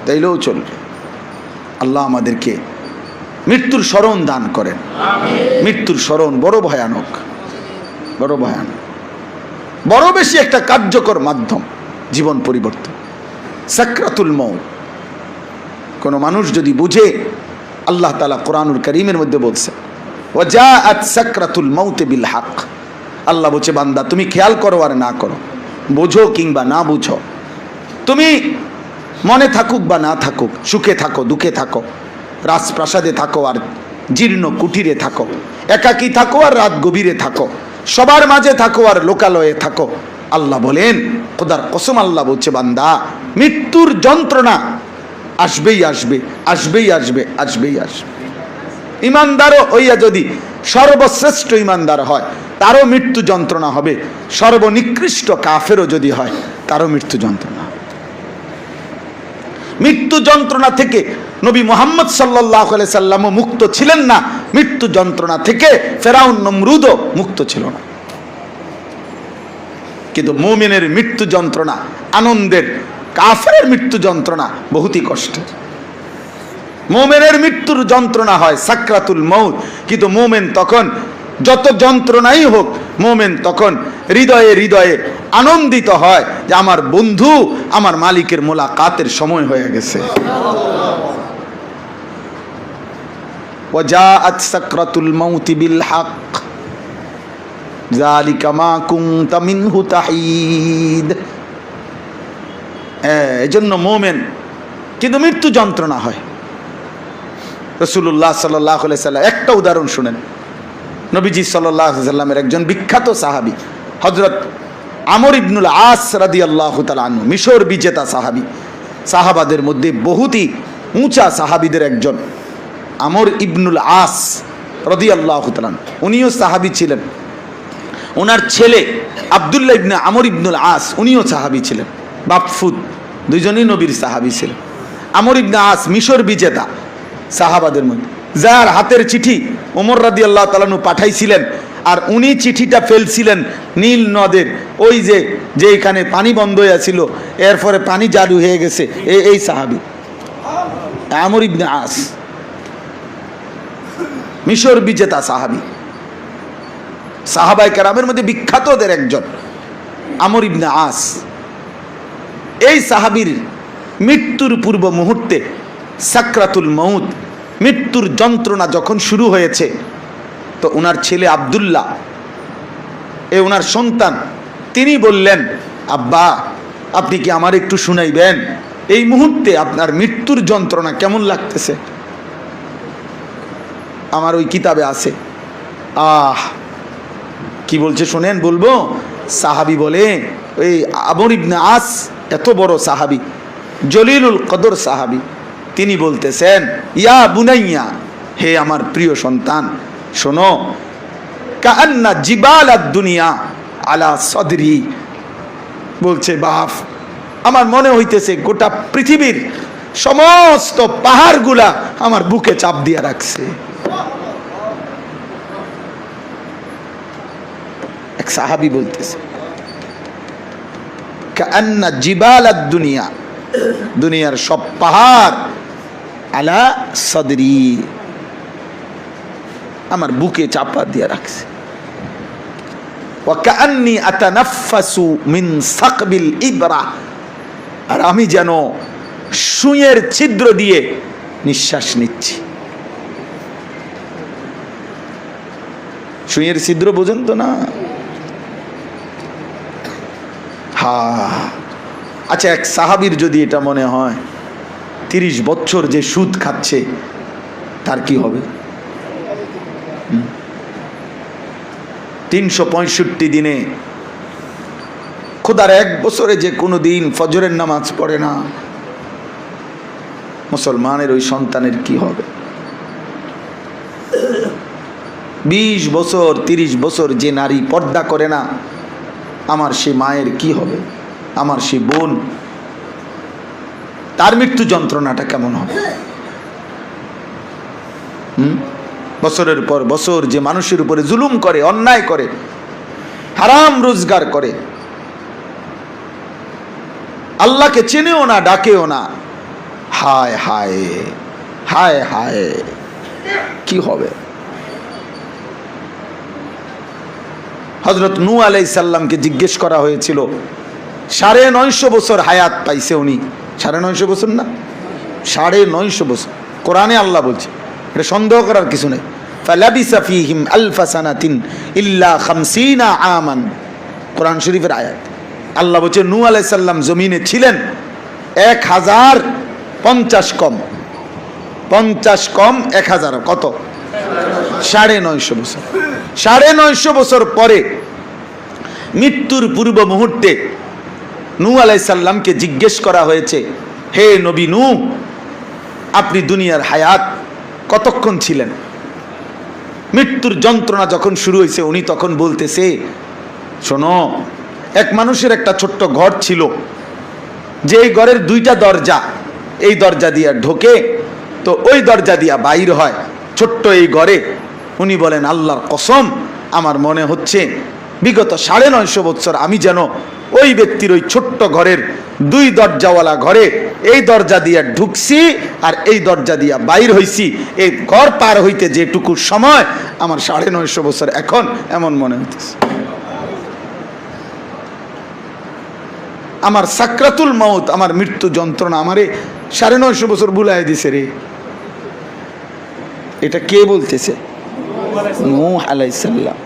তাইলেও চলবে। আল্লাহ আমাদেরকে মৃত্যুর স্মরণ দান করেন। মৃত্যুর স্মরণ বড় ভয়ানক, বড় ভয়ানক, বড় বেশি একটা কার্যকর মাধ্যম জীবন পরিবর্তন। সাকরাতুল মউত কোন মানুষ যদি বুঝে, আল্লাহ তাআলা কোরআনুল কারীমের মধ্যে বলছে ওয়াজাআত সাকরাতুল মউত বিল হক। আল্লাহ বলছে বান্দা তুমি খেয়াল করো আর না করো, বুঝো কিংবা না বুঝো, তুমি মনে থাকুক বা না থাকুক, সুখে থাকো দুঃখে থাকো, রাজপ্রাসাদে থাকো আর জীর্ণ কুটিরে থাকো, একাকী থাকো আর রাত গভীরে থাকো, সবার মাঝে থাকো আর লোকালয়ে থাকো, আল্লাহ বলেন, খোদার কসম আল্লাহ বলছে বান্দা মৃত্যুর যন্ত্রণা আসবেই আসবে, আসবেই আসবে, আসবেই আসবে। ইমানদারও হইয়া যদি সর্বশ্রেষ্ঠ ইমানদার হয় তারও মৃত্যু যন্ত্রণা হবে, সর্বনিকৃষ্ট কাফেরও যদি হয় তারও মৃত্যু যন্ত্রণা। মৃত্যু যন্ত্রণা থেকে নবী মুহাম্মদ সাল্লাল্লাহু আলাইহি সাল্লামও মুক্ত ছিলেন না, মৃত্যু যন্ত্রণা থেকে ফেরাউন নমরুদও মুক্ত ছিল না। কিন্তু মুমিনের মৃত্যু যন্ত্রণা আনন্দের, কাফেরের মৃত্যু যন্ত্রণা বহুতই কষ্টের। মুমিনের মৃত্যুর যন্ত্রণা হয় সাকরাতুল মউত, কিন্তু মুমিন তখন যত যন্ত্রণাই হোক, মুমিন তখন হৃদয়ে হৃদয়ে আনন্দিত হয় যে আমার বন্ধু, আমার মালিকের মোলাকাতের সময় হয়ে গেছে। ওয়াজাআত সাকরাতুল মউত বিল হক যালিকা মা কুনতা মিনহু তাহিদ। এজন্য মুমিন কিন্তু মৃত্যু যন্ত্রণা হয়। রাসূলুল্লাহ সাল্লাল্লাহু আলাইহি সাল্লাম একটা উদাহরণ শুনেন। নবীজি সাল্লাল্লাহু আলাইহি সাল্লামের একজন বিখ্যাত সাহাবী হযরত আমর ইবনুল আস রাদিয়াল্লাহু তাআলা আনহু, মিশর বিজেতা সাহাবী, সাহাবাদের মধ্যে বহুতই উঁচা সাহাবীদের একজন আমর ইবনুল আস রাদিয়াল্লাহু তাআলা, উনিও সাহাবী ছিলেন। ওনার ছেলে আব্দুল্লাহ ইবনে আমর ইবনুল আস উনিও সাহাবী ছিলেন, বাপফুত দুইজনই নবীর সাহাবী ছিলেন। আমর ইবনে আস মিশর বিজেতা সাহাবাদের মধ্যে, যার হাতের চিঠি ওমর রাদিয়াল্লাহু তাআলা আনহু পাঠাইছিলেন, আর উনি চিঠিটা ফেলছিলেন নীল নদের ওই যে এখানে পানি বন্ধ হয়ে ছিল, এরপরে পানি চালু হয়ে গেছে, এই সাহাবী আমর ইবনে আস, মিশর বিজেতা সাহাবী, সাহাবায়ে কেরামের মধ্যে বিখ্যাতদের একজন আমর ইবনে আস। এই সাহাবীর মৃত্যুর পূর্ব মুহূর্তে সাকরাতুল মউত, মৃত্যুর যন্ত্রণা যখন শুরু হয়েছে, তো ওনার ছেলে আব্দুল্লাহ, ওনার সন্তান, তিনি বললেন আব্বা আপনি কি আমার একটু শুনাইবেন, এই মুহূর্তে আপনার মৃত্যুর যন্ত্রণা কেমন লাগতেছে? আমার ওই কিতাবে আছে। কি বলছে শোনেন, বলবো? সাহাবী বলে, ওই আমর ইবনে আস এত বড় সাহাবী, জলিলুল কদর সাহাবী, তিনি বলতেছেন ইয়া বুনাইয়া, হে আমার প্রিয় সন্তান শোনো, কাআন্না জিবালাদ দুনিয়া আলা সদরি, বলছে বাপ আমার মনে হইতেছে গোটা পৃথিবীর সমস্ত পাহাড়গুলা আমার বুকে চাপ দিয়া রাখছে। এক সাহাবী বলতেছে কাআন্না জিবালাদ দুনিয়া, দুনিয়ার সব পাহাড় আলা সদরি, আমার বুকে চাপা দিয়ে রাখছে। ওয়া কাআন্নী আতানাফাসু মিন সাকবিল ইবরা, আর আমি যেন সুইয়ের ছিদ্র দিয়ে নিঃশ্বাস নিচ্ছি। সুইয়ের ছিদ্র বোঝেন তো না? আচ্ছা, এক সাহাবীর যদি এটা মনে হয় 30 বছর যে সুদ খাচ্ছে তার কি হবে? 365 দিনে খোদার এক বছরে যে কোনো দিন ফজরের নামাজ পড়ে না, মুসলমানের ওই সন্তানের কি হবে? 20 বছর 30 বছর যে নারী পর্দা করে না, আমার সে মায়ের কি হবে? আমার সে বোন, তার মৃত্যু যন্ত্রণাটা কেমন হবে? বছরের পর বছর যে মানুষের উপরে জুলুম করে, অন্যায় করে, হারাম রোজগার করে, আল্লাহকে চেনেও না, ডাকেও না, হায় হায় হায় হায়, কি হবে? হযরত নূহ আলাইহিস সালামকে জিজ্ঞেস করা হয়েছিল, 950 বছর হায়াত পাইছে উনি, 950 বছর না, 950 বছর কোরআনে আল্লাহ বলছে, এটা সন্দেহ করার কিছু নেই। ফালাবিসা ফীহিম আলফা সানাতিন ইল্লা 50 আমান, কোরআন শরীফের আয়াত। আল্লাহ বলছে নূহ আলাইহিস সালাম জমিনে ছিলেন 1050 কম, 50 কম 1000 কত? 950 বছর। 950 বছর পরে মৃত্যুর পূর্ব মুহূর্তে নূহ আলাইহিস সালামকে জিজ্ঞেস করা হয়েছে, হে নবী নূহ, আপনি দুনিয়ার হায়াত কতক্ষণ ছিলেন? মৃত্যুর যন্ত্রণা যখন শুরু হয়েছে উনি তখন বলতেছে, শোনো, এক মানুষের একটা ছোট্ট ঘর ছিল, যে এই ঘরের 2টা দরজা, এই দরজা দিয়া ঢোকে তো ওই দরজা দিয়া বাইর হয়, ছোট্ট এই ঘরে। উনি বলেন, আল্লাহর কসম, আমার মনে হচ্ছে বিগত 950 বছর আমি যেন ওই ব্যক্তির ওই ছোট্ট ঘরের 2 দরজাওয়ালা ঘরে এই দরজা দিয়া ঢুকছি আর এই দরজা দিয়া বাইর হইছি, এই ঘর পার হইতে যেটুকু সময় আমার 950 বছর এখন এমন মনে হইতেছে। আমার সাকরাতুল মউত, আমার মৃত্যু যন্ত্রণা আমারে 950 বছর ভুলাই দিছে রে। এটা কে বলতেছে? নূহ আলাইহিস সালাম।